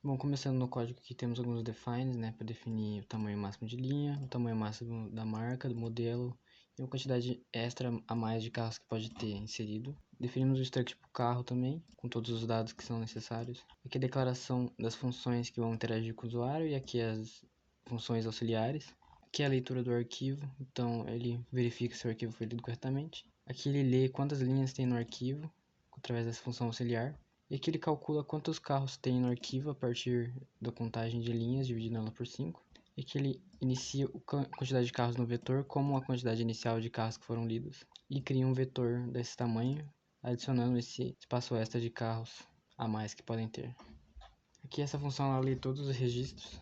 Bom, começando no código aqui temos alguns defines, né, para definir o tamanho máximo de linha, o tamanho máximo da marca, do modelo e uma quantidade extra a mais de carros que pode ter inserido. Definimos o struct tipo carro também, com todos os dados que são necessários. Aqui a declaração das funções que vão interagir com o usuário e aqui as funções auxiliares. Aqui é a leitura do arquivo, então ele verifica se o arquivo foi lido corretamente. Aqui ele lê quantas linhas tem no arquivo, através dessa função auxiliar. E aqui ele calcula quantos carros tem no arquivo a partir da contagem de linhas, dividindo ela por 5. E aqui ele inicia a quantidade de carros no vetor como a quantidade inicial de carros que foram lidos. E cria um vetor desse tamanho, adicionando esse espaço extra de carros a mais que podem ter. Aqui essa função ela lê todos os registros.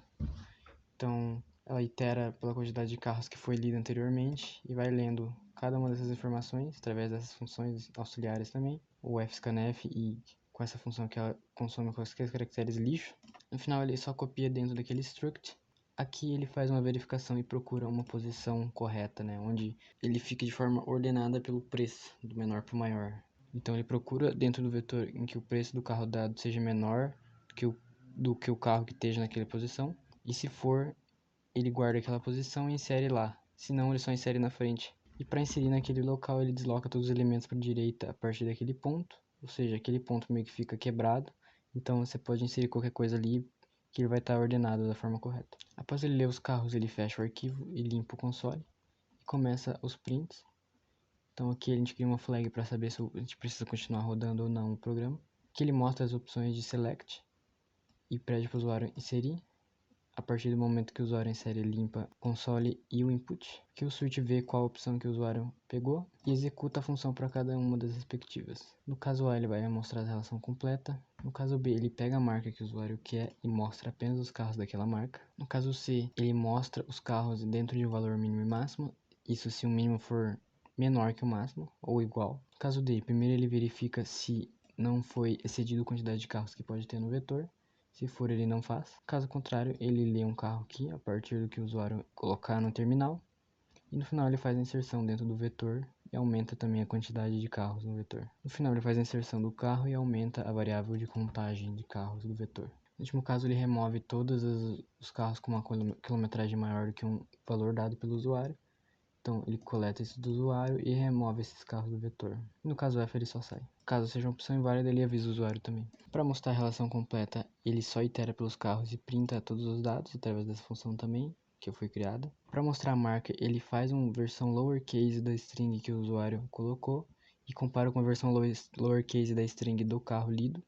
Então ela itera pela quantidade de carros que foi lida anteriormente e vai lendo cada uma dessas informações através dessas funções auxiliares também, o fscanf e com essa função que ela consome quaisquer caracteres lixo. No final ele só copia dentro daquele struct. Aqui ele faz uma verificação e procura uma posição correta, né, onde ele fica de forma ordenada pelo preço, do menor para o maior. Então ele procura dentro do vetor em que o preço do carro dado seja menor do que o carro que esteja naquela posição. E se for, ele guarda aquela posição e insere lá. Se não, ele só insere na frente. E para inserir naquele local, ele desloca todos os elementos para a direita a partir daquele ponto. Ou seja, aquele ponto meio que fica quebrado. Então você pode inserir qualquer coisa ali que ele vai estar ordenado da forma correta. Após ele ler os carros, ele fecha o arquivo e limpa o console. E começa os prints. Então aqui a gente cria uma flag para saber se a gente precisa continuar rodando ou não o programa. Aqui ele mostra as opções de select e pede para o usuário inserir. A partir do momento que o usuário insere, limpa o console e o input, que o switch vê qual opção que o usuário pegou e executa a função para cada uma das respectivas. No caso A, ele vai mostrar a relação completa. No caso B, ele pega a marca que o usuário quer e mostra apenas os carros daquela marca. No caso C, ele mostra os carros dentro de um valor mínimo e máximo, isso se o mínimo for menor que o máximo ou igual. No caso D, primeiro ele verifica se não foi excedido a quantidade de carros que pode ter no vetor. Se for, ele não faz. Caso contrário, ele lê um carro aqui a partir do que o usuário colocar no terminal. E no final ele faz a inserção dentro do vetor e aumenta também a quantidade de carros no vetor. No final ele faz a inserção do carro e aumenta a variável de contagem de carros do vetor. No último caso ele remove todos os carros com uma quilometragem maior do que um valor dado pelo usuário. Então ele coleta isso do usuário e remove esses carros do vetor. No caso F ele só sai. Caso seja uma opção inválida, ele avisa o usuário também. Para mostrar a relação completa, ele só itera pelos carros e printa todos os dados através dessa função também, que foi criada. Para mostrar a marca, ele faz uma versão lowercase da string que o usuário colocou e compara com a versão lowercase da string do carro lido.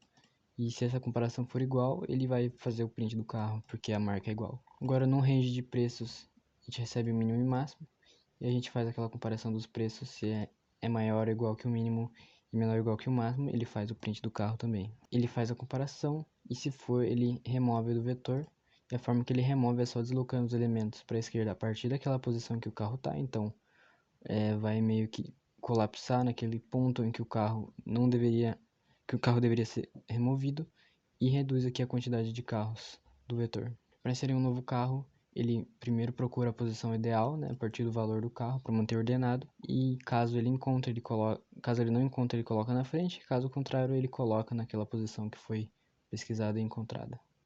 E se essa comparação for igual, ele vai fazer o print do carro, porque a marca é igual. Agora no range de preços, a gente recebe o mínimo e máximo. E a gente faz aquela comparação dos preços, se é maior ou igual que o mínimo e menor ou igual que o máximo, ele faz o print do carro também. Ele faz a comparação e se for, ele remove do vetor. E a forma que ele remove é só deslocando os elementos para a esquerda a partir daquela posição que o carro está. Então, vai meio que colapsar naquele ponto em que o carro não deveria, que o carro deveria ser removido e reduz aqui a quantidade de carros do vetor. Para inserir um novo carro, ele primeiro procura a posição ideal, né, a partir do valor do carro, para manter ordenado. E caso ele encontre, caso ele não encontre, ele coloca na frente. Caso contrário, ele coloca naquela posição que foi pesquisada e encontrada.